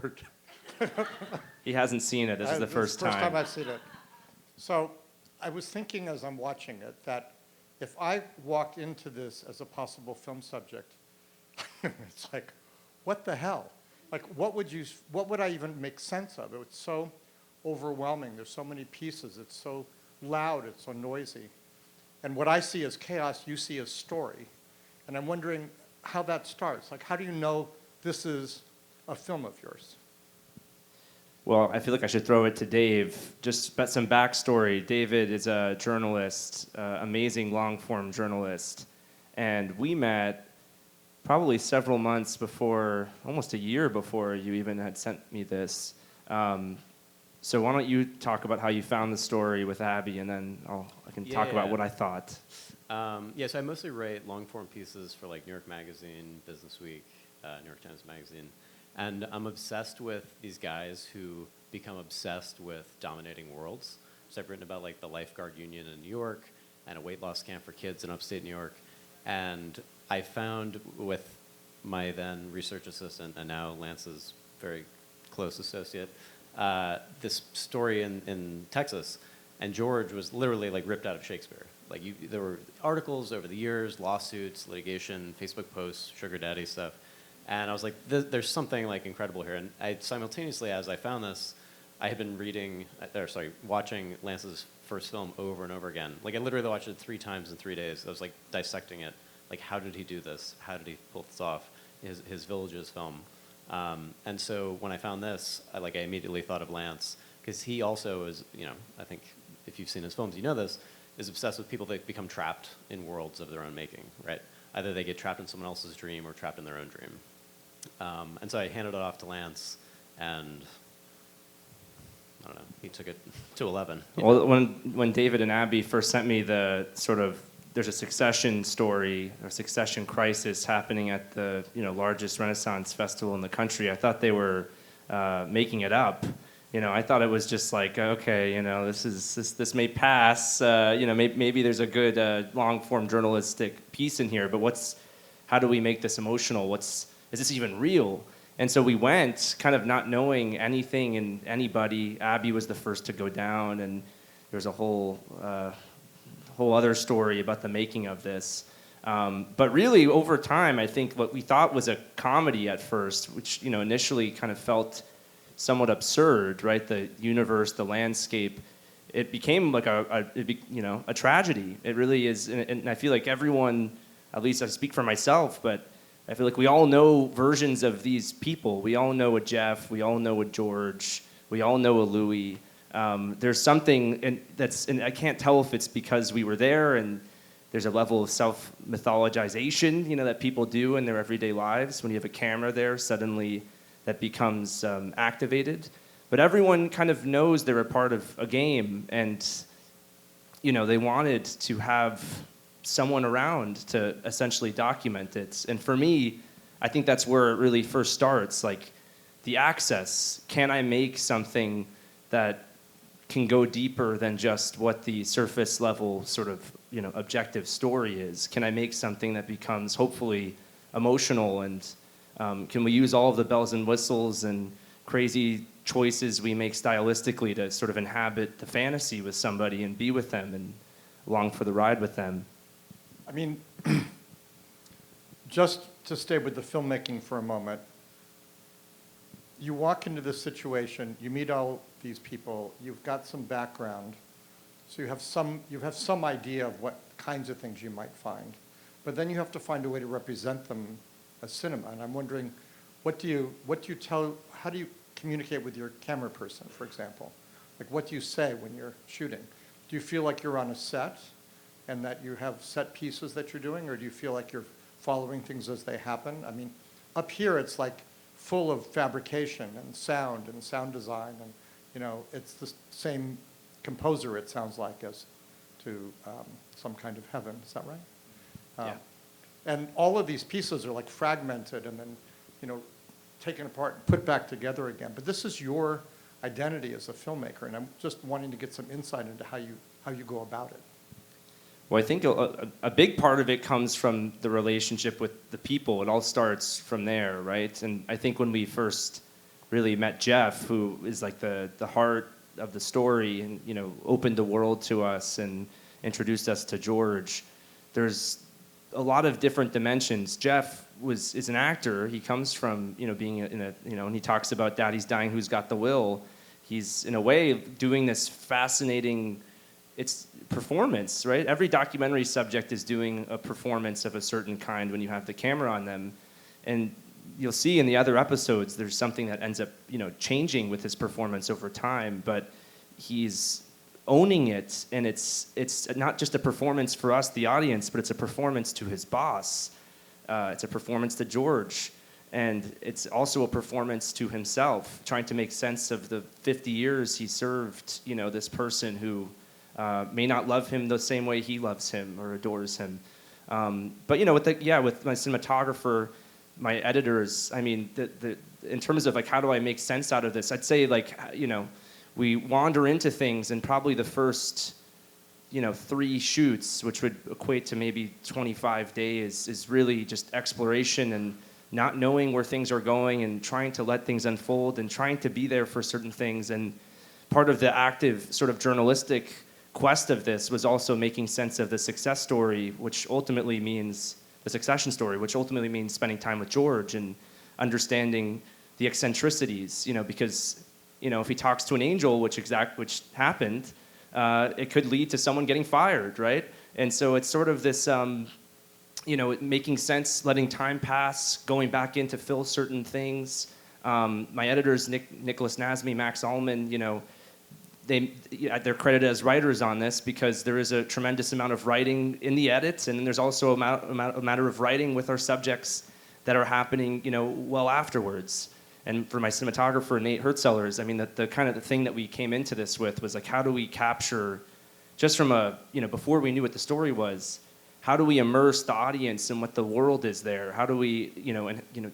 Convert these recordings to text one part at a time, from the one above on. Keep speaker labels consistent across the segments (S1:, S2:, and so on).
S1: bored.
S2: He hasn't seen it. This is the first time.
S1: First time I've seen it. So I was thinking as I'm watching it that if I walked into this as a possible film subject, it's like, what the hell? Like, what would I even make sense of? It's so overwhelming. There's so many pieces. It's so loud. It's so noisy. And what I see as chaos, you see as story. And I'm wondering how that starts. Like, how do you know this is a film of yours?
S2: Well, I feel like I should throw it to Dave. Just some backstory. David is a journalist, amazing long-form journalist. And we met probably several months before, almost a year before you even had sent me this. So why don't you talk about how you found the story with Abby, and then I can talk about what I thought.
S3: So I mostly write long-form pieces for like New York Magazine, Business Week, New York Times Magazine. And I'm obsessed with these guys who become obsessed with dominating worlds. So I've written about like the lifeguard union in New York and a weight loss camp for kids in upstate New York. And I found with my then research assistant and now Lance's very close associate, this story in Texas. And George was literally like ripped out of Shakespeare. Like there were articles over the years, lawsuits, litigation, Facebook posts, sugar daddy stuff. And I was like, there's something like incredible here. And I simultaneously, as I found this, I had been watching Lance's first film over and over again. Like I literally watched it 3 times in 3 days. I was like dissecting it. Like, how did he do this? How did he pull this off? His Villages film. And so when I found this, I immediately thought of Lance, because he also is, I think if you've seen his films, you know this, is obsessed with people that become trapped in worlds of their own making, right? Either they get trapped in someone else's dream or trapped in their own dream. And so I handed it off to Lance, and I don't know, he took it to 11.
S2: Well, when David and Abby first sent me the there's a succession story, a succession crisis happening at the largest Renaissance festival in the country, I thought they were making it up. I thought it was just like, okay, this may pass. Maybe there's a good long-form journalistic piece in here, but how do we make this emotional? Is this even real? And so we went, kind of not knowing anything and anybody. Abby was the first to go down, and there was a whole other story about the making of this. But really, over time, I think what we thought was a comedy at first, which initially kind of felt somewhat absurd, right? The universe, the landscape, it became like a tragedy. It really is, and I feel like everyone, at least I speak for myself, but I feel like we all know versions of these people. We all know a Jeff. We all know a George. We all know a Louis. There's something, and I can't tell if it's because we were there and there's a level of self-mythologization, that people do in their everyday lives. When you have a camera there, suddenly that becomes activated. But everyone kind of knows they're a part of a game, and they wanted to have someone around to essentially document it. And for me, I think that's where it really first starts, like the access. Can I make something that can go deeper than just what the surface level sort of objective story is? Can I make something that becomes hopefully emotional, and can we use all of the bells and whistles and crazy choices we make stylistically to sort of inhabit the fantasy with somebody and be with them and along for the ride with them?
S1: I mean, just to stay with the filmmaking for a moment, you walk into this situation, you meet all these people, you've got some background, so you have some idea of what kinds of things you might find, but then you have to find a way to represent them as cinema. And I'm wondering, how do you communicate with your camera person, for example? Like, what do you say when you're shooting? Do you feel like you're on a set and that you have set pieces that you're doing, or do you feel like you're following things as they happen? I mean, up here it's like full of fabrication and sound design, and it's the same composer, it sounds like, as to Some Kind of Heaven. Is that right?
S2: Yeah.
S1: And all of these pieces are like fragmented and then, taken apart and put back together again. But this is your identity as a filmmaker, and I'm just wanting to get some insight into how you go about it.
S2: Well, I think a big part of it comes from the relationship with the people. It all starts from there, right? And I think when we first really met Jeff, who is like the heart of the story, and opened the world to us and introduced us to George. There's a lot of different dimensions. Jeff is an actor. He comes from being in a and he talks about Daddy's Dying, Who's Got the Will. He's in a way doing this fascinating, it's performance, right? Every documentary subject is doing a performance of a certain kind when you have the camera on them, and you'll see in the other episodes there's something that ends up changing with his performance over time, but he's owning it, and it's not just a performance for us, the audience, but it's a performance to his boss. It's a performance to George, and it's also a performance to himself, trying to make sense of the 50 years he served this person who may not love him the same way he loves him or adores him. But with my cinematographer, my editors, I mean, in terms of like how do I make sense out of this, I'd say we wander into things, and probably the first 3 shoots, which would equate to maybe 25 days, is really just exploration and not knowing where things are going and trying to let things unfold and trying to be there for certain things. And part of the active sort of journalistic quest of this was also making sense of the success story, which ultimately means the succession story, which ultimately means spending time with George and understanding the eccentricities, because if he talks to an angel, which happened, it could lead to someone getting fired, right? And so it's sort of this, making sense, letting time pass, going back in to fill certain things. My editors, Nicholas Nasmi, Max Ullman, they're credited as writers on this because there is a tremendous amount of writing in the edits, and then there's also a matter of writing with our subjects that are happening, well afterwards. And for my cinematographer, Nate Hertzellers, I mean, the kind of the thing that we came into this with was like, how do we capture, just from before we knew what the story was, how do we immerse the audience in what the world is there? How do we,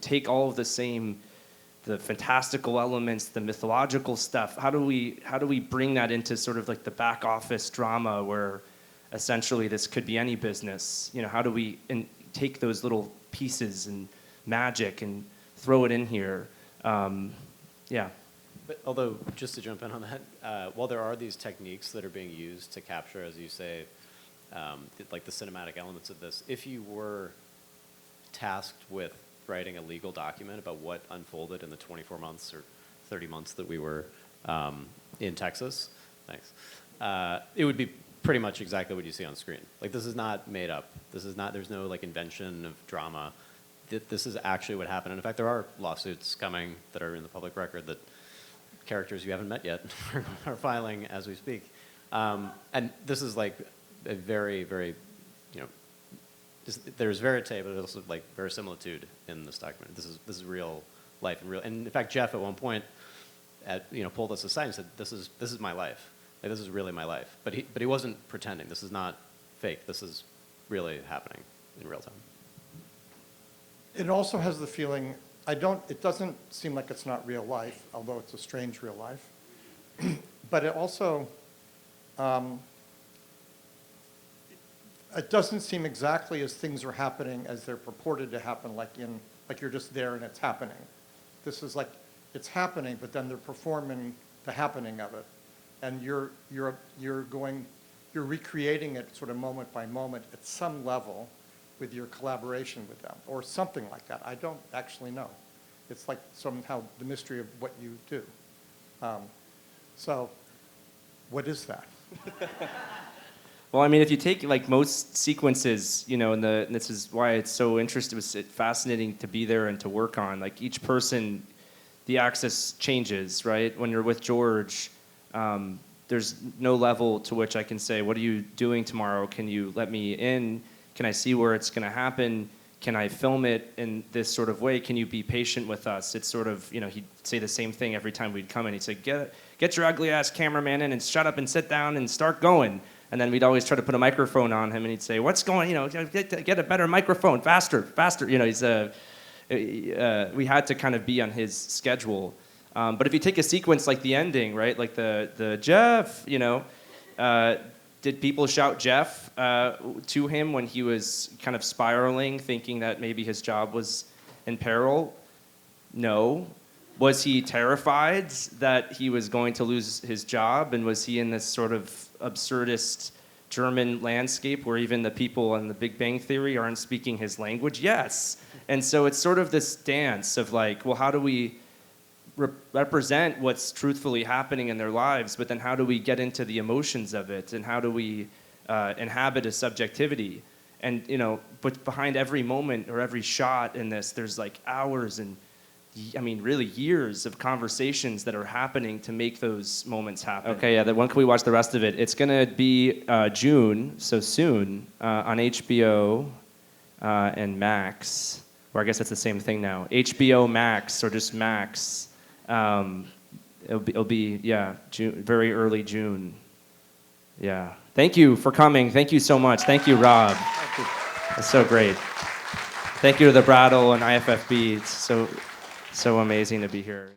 S2: take all of the fantastical elements, the mythological stuff, how do we bring that into sort of like the back office drama where essentially this could be any business? How do we take those little pieces and magic and throw it in here? Yeah.
S3: But although, just to jump in on that, while there are these techniques that are being used to capture, as you say, like the cinematic elements of this, if you were tasked with writing a legal document about what unfolded in the 24 months or 30 months that we were in Texas, thanks, it would be pretty much exactly what you see on screen. Like, this is not made up. There's no like invention of drama. This is actually what happened. And in fact, there are lawsuits coming that are in the public record that characters you haven't met yet are filing as we speak. And this is like a very, very, there's verite, but there's also like verisimilitude in this document. This is real life and real. And in fact, Jeff at one point, pulled us aside and said, "This is my life. Like, this is really my life." But he wasn't pretending. This is not fake. This is really happening in real time.
S1: It also has the feeling, it doesn't seem like it's not real life, although it's a strange real life. But it also, it doesn't seem exactly as things are happening as they're purported to happen, like you're just there and it's happening. This is like, it's happening, but then they're performing the happening of it. And you're recreating it sort of moment by moment at some level with your collaboration with them, or something like that. I don't actually know. It's like somehow the mystery of what you do. So, what is that?
S2: Well, I mean, if you take like most sequences, and this is why it's so interesting, it's fascinating to be there and to work on. Like each person, the axis changes, right? When you're with George, there's no level to which I can say, "What are you doing tomorrow? Can you let me in? Can I see where it's going to happen? Can I film it in this sort of way? Can you be patient with us?" It's sort of, he'd say the same thing every time we'd come in. He'd say, get your ugly ass cameraman in and shut up and sit down and start going. And then we'd always try to put a microphone on him, and he'd say, "What's going, get a better microphone, faster. We had to kind of be on his schedule. But if you take a sequence like the ending, right, like the Jeff, did people shout Jeff to him when he was kind of spiraling, thinking that maybe his job was in peril? No. Was he terrified that he was going to lose his job? And was he in this sort of absurdist German landscape where even the people in the Big Bang Theory aren't speaking his language? Yes. And so it's sort of this dance of like, well, how do we represent what's truthfully happening in their lives, but then how do we get into the emotions of it, and how do we inhabit a subjectivity? And, you know, but behind every moment or every shot in this, there's like hours and, I mean, really years of conversations that are happening to make those moments happen. Okay, yeah, when can we watch the rest of it? It's going to be June, so soon, on HBO and Max, or I guess it's the same thing now. HBO Max, or just Max. It'll be yeah, June, very early June. Yeah. Thank you for coming. Thank you so much. Thank you, Robb.
S1: Thank you.
S2: That's so great. Thank you to the Brattle and IFFB. It's so amazing to be here.